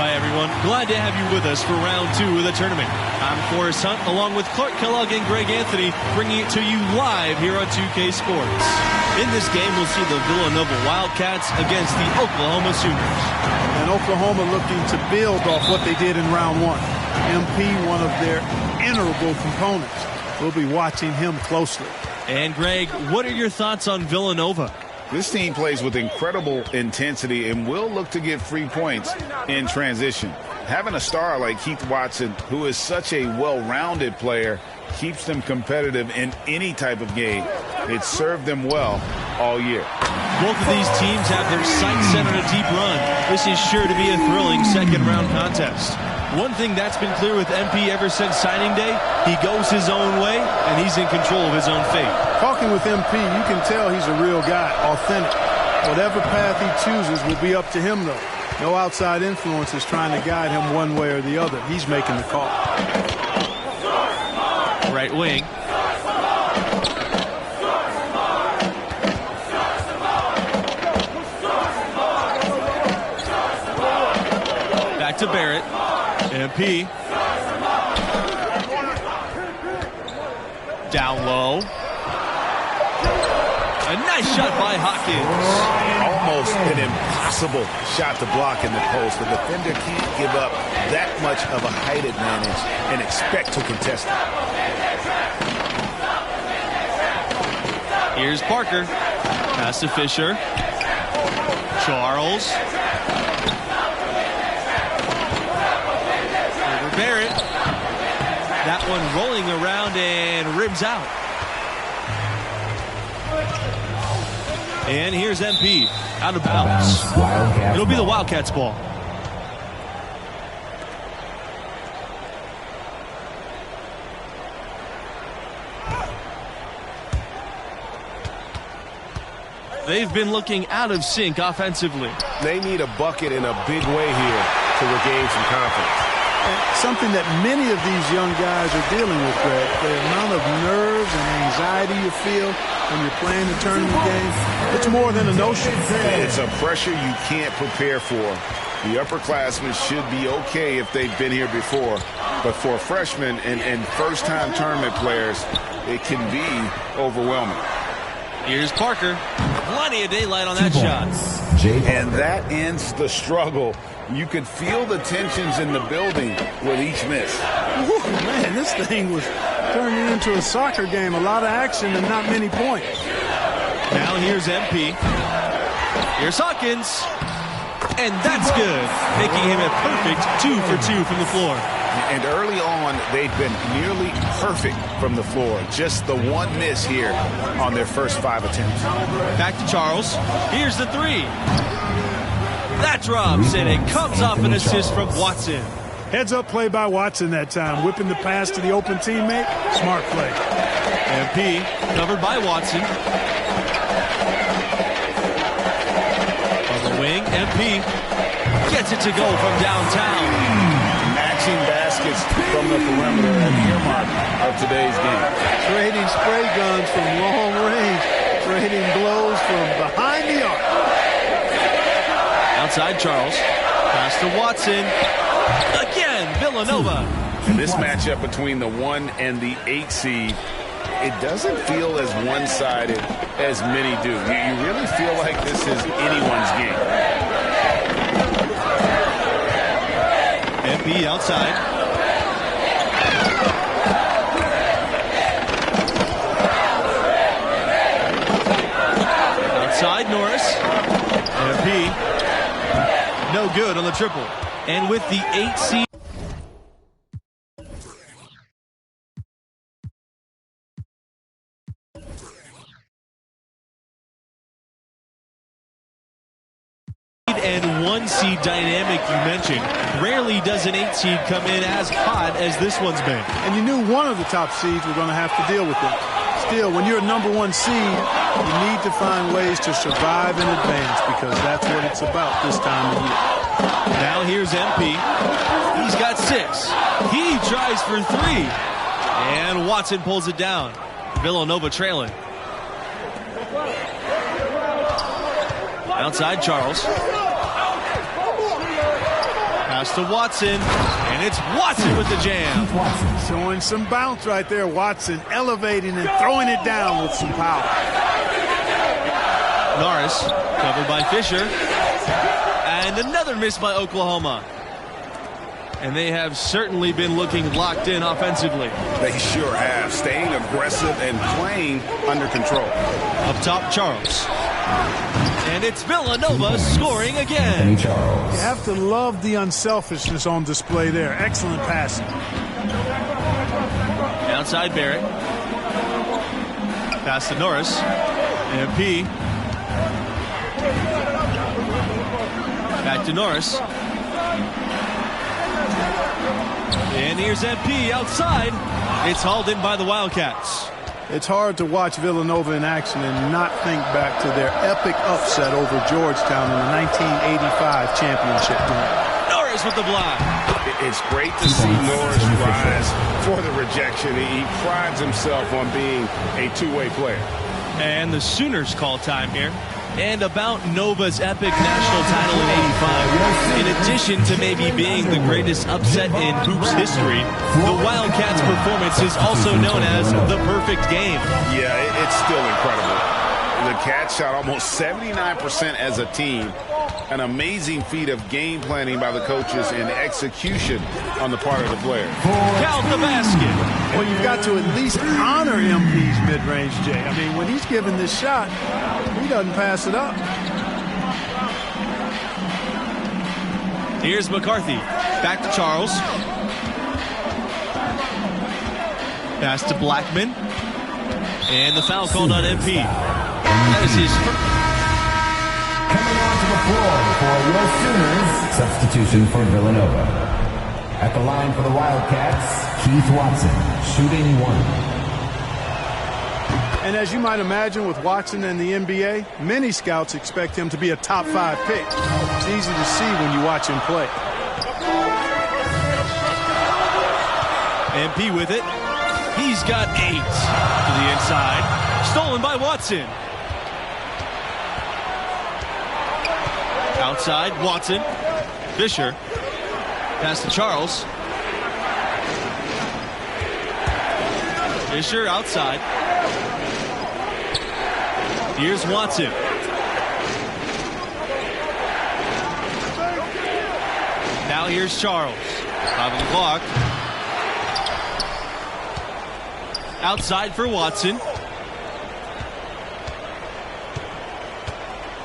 Hi, everyone. Glad to have you with us for round 2 of the tournament. I'm Forrest Hunt, along with Clark Kellogg and Greg Anthony, bringing it to you live here on 2K Sports. In this game, we'll see the Villanova Wildcats against the Oklahoma Sooners. And Oklahoma looking to build off what they did in round 1. MP, one of their integral components. We'll be watching him closely. And Greg, what are your thoughts on Villanova? This team plays with incredible intensity and will look to get free points in transition. Having a star like Keith Watson, who is such a well-rounded player, keeps them competitive in any type of game. It's served them well all year. Both of these teams have their sights set on a deep run. This is sure to be a thrilling second-round contest. One thing that's been clear with MP ever since signing day, he goes his own way, and he's in control of his own fate. Talking with MP, you can tell he's a real guy, authentic. Whatever path he chooses will be up to him, though. No outside influence is trying to guide him one way or the other. He's making the call. Right wing. Back to Barrett. MP. Down low. A nice shot by Hawkins. Almost an impossible shot to block in the post. The defender can't give up that much of a height advantage and expect to contest it. Here's Parker. Pass to Fisher. Charles. Over Barrett. That one rolling around and rims out. And here's MP. Out of bounds. It'll be the Wildcats' ball. They've been looking out of sync offensively. They need a bucket in a big way here to regain some confidence. Something that many of these young guys are dealing with, Greg. The amount of nerves and anxiety you feel when you're playing the tournament game, it's more than a notion. It's a pressure you can't prepare for. The upperclassmen should be okay if they've been here before. But for freshmen and first-time tournament players, it can be overwhelming. Here's Parker. Plenty of daylight on that shot. And that ends the struggle. You could feel the tensions in the building with each miss. Ooh, man, this thing was turning into a soccer game. A lot of action and not many points. Now here's MP. Here's Hawkins. And that's good, making him a perfect 2 for 2 from the floor. And early on, they've been nearly perfect from the floor. Just the one miss here on their first 5 attempts. Back to Charles. Here's the 3. That drops, and it comes off an assist from Watson. Heads-up play by Watson that time. Whipping the pass to the open teammate. Smart play. MP covered by Watson. On the wing, MP gets it to go from downtown. Matching baskets from the perimeter at the earmark of today's game. Trading spray guns from long range. Trading blows from behind the arc. Outside Charles. Pass to Watson. Again, Villanova. And this matchup between the 1 and the 8 seed, it doesn't feel as one-sided as many do. You really feel like this is anyone's game. MP outside. Outside Norris. MP. No good on the triple. And with the 8 seed. And 1 seed dynamic you mentioned. Rarely does an 8 seed come in as hot as this one's been. And you knew one of the top seeds were going to have to deal with them. Still, when you're a number 1 seed, you need to find ways to survive and advance because that's what it's about this time of year. Now here's MP. He's got 6. He tries for 3. And Watson pulls it down. Villanova trailing. Outside Charles. Pass Pass to Watson, and it's Watson with the jam. Showing some bounce right there. Watson elevating and throwing it down with some power. Norris covered by Fisher. And another miss by Oklahoma. And they have certainly been looking locked in offensively. They sure have, staying aggressive and playing under control. Up top, Charles. And it's Villanova scoring again. You have to love the unselfishness on display there. Excellent passing. Outside Barrett. Pass to Norris. MP. Back to Norris. And here's MP outside. It's hauled in by the Wildcats. It's hard to watch Villanova in action and not think back to their epic upset over Georgetown in the 1985 championship game. Norris with the block. It's great to see Norris rise for the rejection. He prides himself on being a two-way player. And the Sooners call time here. And about Nova's epic national title in '85. In addition to maybe being the greatest upset in hoops history, the Wildcats' performance is also known as the perfect game. Yeah, it's still incredible. The Cats shot almost 79% as a team. An amazing feat of game planning by the coaches and execution on the part of the players. Count the basket. Well, you've got to at least honor MP's mid-range, Jay. I mean, when he's given this shot, he doesn't pass it up. Here's McCarthy. Back to Charles. Pass to Blackman. And the foul called on MP. That is his first. Coming onto the floor for your Sooners, substitution for Villanova. At the line for the Wildcats, Keith Watson, shooting one. And as you might imagine with Watson in the NBA, many scouts expect him to be a top 5 pick. It's easy to see when you watch him play. MP with it. He's got 8 to the inside. Stolen by Watson. Outside, Watson. Fisher. Pass to Charles. Fisher outside. Here's Watson. Now here's Charles. 5 on the clock. Outside for Watson.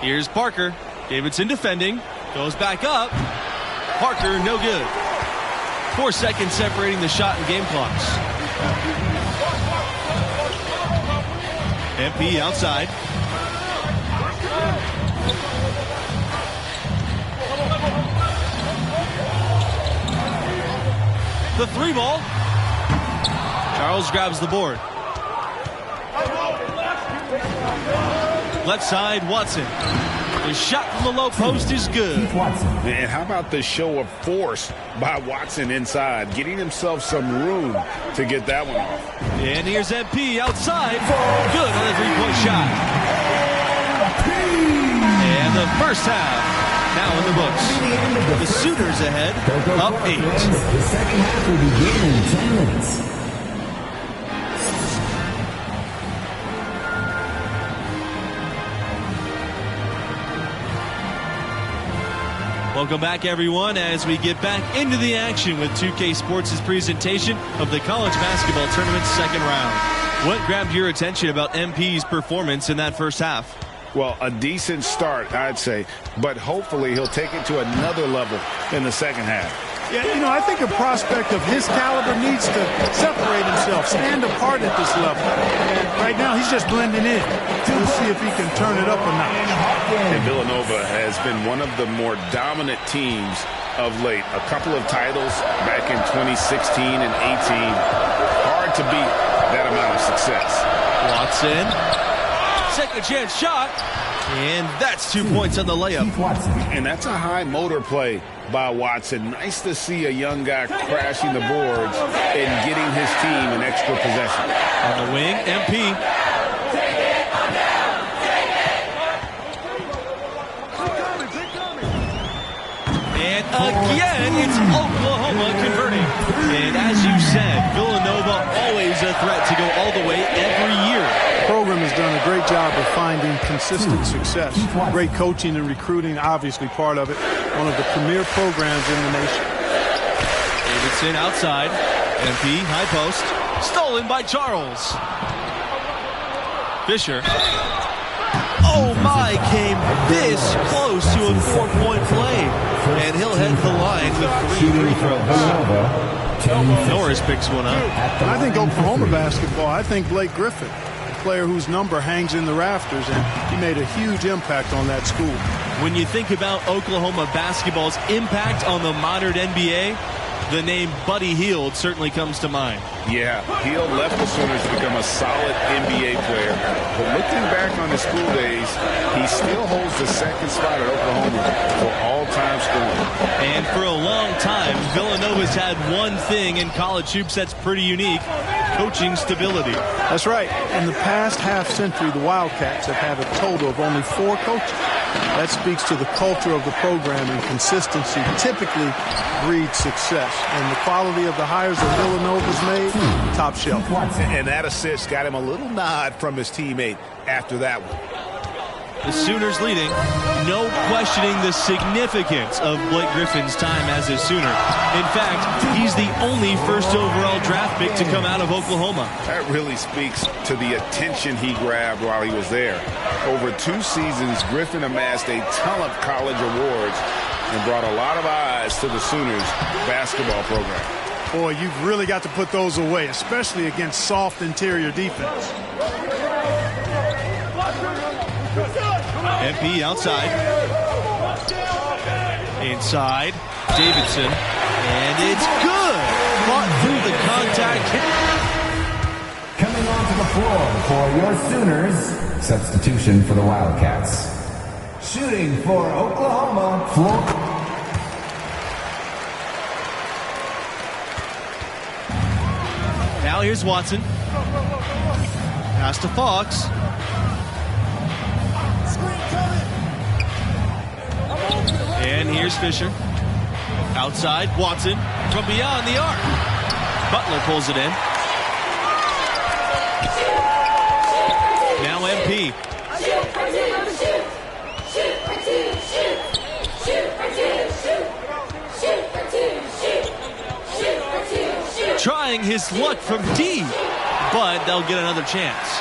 Here's Parker. Davidson defending. Goes back up. Parker, no good. 4 seconds separating the shot and game clocks. MP outside. The 3 ball. Charles grabs the board. Left side, Watson. The shot from the low post is good. And how about the show of force by Watson inside, getting himself some room to get that one off. And here's MP outside. Good on the 3-point shot. And the first half now in the books. The Sooners ahead, up 8. The second half will begin in 10 minutes. Welcome back, everyone, as we get back into the action with 2K Sports' presentation of the college basketball tournament's second round. What grabbed your attention about MP's performance in that first half? Well, a decent start, I'd say, but hopefully he'll take it to another level in the second half. Yeah, you know, I think a prospect of his caliber needs to separate himself, stand apart at this level. And right now, he's just blending in. We'll see if he can turn it up a notch. And Villanova has been one of the more dominant teams of late. A couple of titles back in 2016 and 18. Hard to beat that amount of success. Watson. Second chance shot. And that's 2 points on the layup. And that's a high motor play by Watson. Nice to see a young guy crashing the boards and getting his team an extra possession. On the wing, MP. And again, it's Oklahoma converting. And as you said, Villanova always a threat to go all the way every year. The program has done a great job of finding consistent success. Great coaching and recruiting, obviously part of it. One of the premier programs in the nation. Davidson outside. MP, high post. Stolen by Charles. Fisher. Oh my, came this close to a 4-point play. And he'll head to the line with 3 free throws. Norris picks one up. And I think Oklahoma basketball, I think Blake Griffin, a player whose number hangs in the rafters, and he made a huge impact on that school. When you think about Oklahoma basketball's impact on the modern NBA, the name Buddy Hield certainly comes to mind. Yeah, Hield left the Sooners to become a solid NBA player. But looking back on his school days, he still holds the second spot at Oklahoma for all-time scoring. And for a long time, Villanova's had one thing in college hoops that's pretty unique: coaching stability. That's right. In the past half century, the Wildcats have had a total of only 4 coaches. That speaks to the culture of the program, and consistency typically breeds success. And the quality of the hires that Villanova's made, top shelf. And that assist got him a little nod from his teammate after that one. The Sooners leading. No questioning the significance of Blake Griffin's time as a Sooner. In fact, he's the only first overall draft pick to come out of Oklahoma. That really speaks to the attention he grabbed while he was there. Over 2 seasons, Griffin amassed a ton of college awards and brought a lot of eyes to the Sooners basketball program. Boy, you've really got to put those away, especially against soft interior defense. MP outside. Inside. Davidson. And it's good. Fought through the contact. Coming onto the floor for your Sooners, substitution for the Wildcats. Shooting for Oklahoma, floor. Now here's Watson. Pass to Fox. And here's Fisher. Outside, Watson from beyond the arc. Butler pulls it in. Now MP. Trying his luck from D, but they'll get another chance.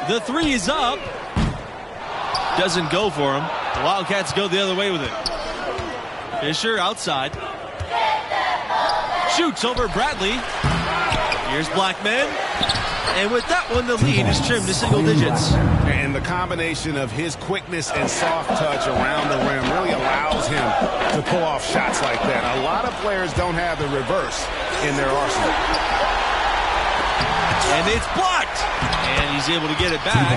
The 3 is up. Doesn't go for him. The Wildcats go the other way with it. Fisher outside. Shoots over Bradley. Here's Blackman. And with that one, the lead is trimmed to single digits. And the combination of his quickness and soft touch around the rim really allows him to pull off shots like that. A lot of players don't have the reverse in their arsenal. And it's blocked. And he's able to get it back.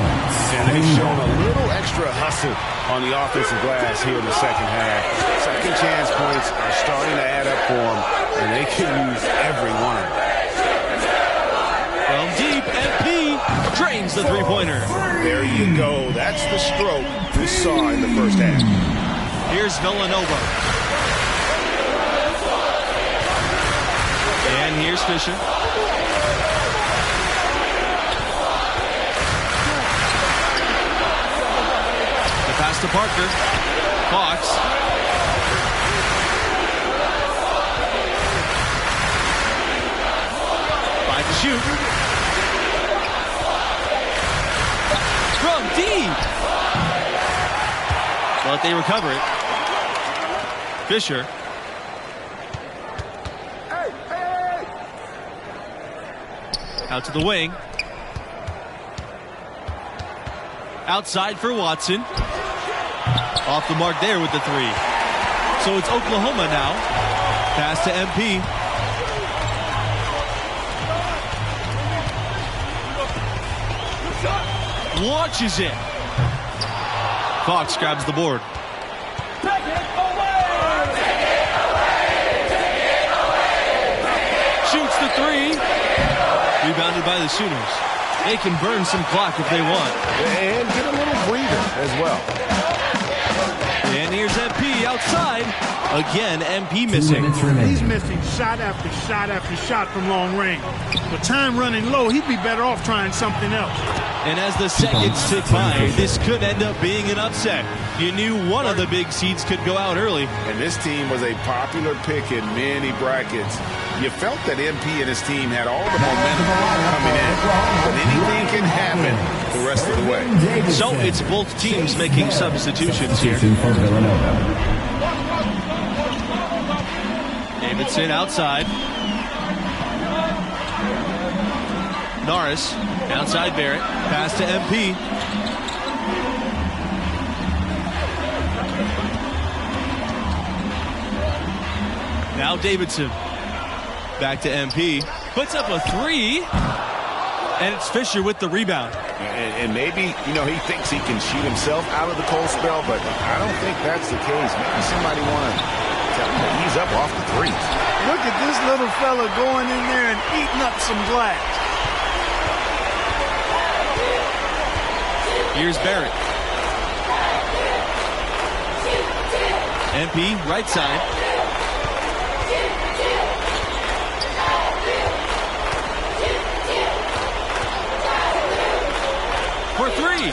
And they've shown a little extra hustle on the offensive glass here in the second half. Second chance points are starting to add up for them, and they can use every one of them. From deep, MP drains the three-pointer. There you go. That's the stroke we saw in the first half. Here's Villanova. And here's Fisher. Pass to Parker. Fox. By the shoot. From deep. But they recover it. Fisher. Out to the wing. Outside for Watson. Off the mark there with the 3. So it's Oklahoma now. Pass to MP. Launches it. Fox grabs the board. Shoots the three. Rebounded by the Sooners. They can burn some clock if they want. And get a little breather as well. And here's MP outside. Again, MP missing. He's missing shot after shot after shot from long range. With time running low, he'd be better off trying something else. And as the seconds tick by, this could end up being an upset. You knew one of the big seeds could go out early. And this team was a popular pick in many brackets. You felt that MP and his team had all the momentum coming in, but anything can happen the rest of the way. So it's both teams making substitutions here. For Villanova. Davidson outside. Norris outside Barrett. Pass to MP. Now Davidson. Back to MP. Puts up a three. And it's Fisher with the rebound. And maybe, you know, he thinks he can shoot himself out of the cold spell, but I don't think that's the case. Maybe somebody want to tell him to ease up off the threes. Look at this little fella going in there and eating up some glass. Here's Barrett. MP, right side. For three.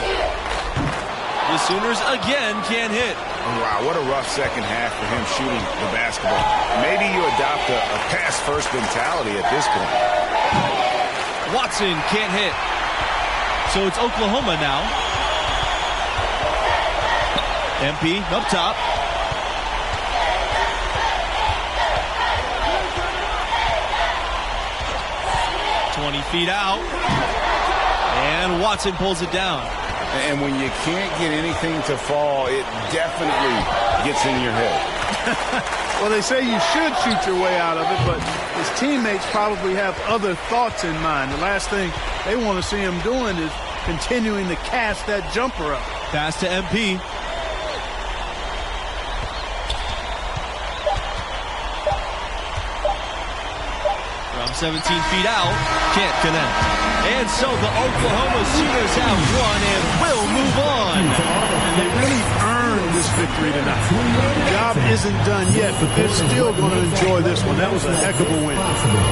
The Sooners again can't hit. Wow, what a rough second half for him shooting the basketball. Maybe you adopt a pass-first mentality at this point. Watson can't hit. So it's Oklahoma now. MP up top. "20 feet out. And Watson pulls it down. And when you can't get anything to fall, it definitely gets in your head. Well, they say you should shoot your way out of it, but his teammates probably have other thoughts in mind. The last thing they want to see him doing is continuing to cast that jumper up. Pass to MP. From 17 feet out, can't connect. And so the Oklahoma Sooners have won and will move on. And they really earned this victory tonight. The job isn't done yet, but they're still going to enjoy this one. That was a heck of a win.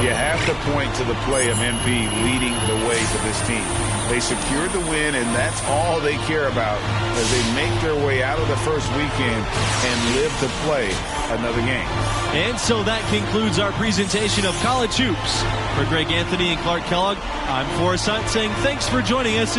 You have to point to the play of MP leading the way for this team. They secured the win, and that's all they care about as they make their way out of the first weekend and live to play another game. And so that concludes our presentation of college hoops. For Greg Anthony and Clark Kellogg, I'm Forrest Hunt saying thanks for joining us.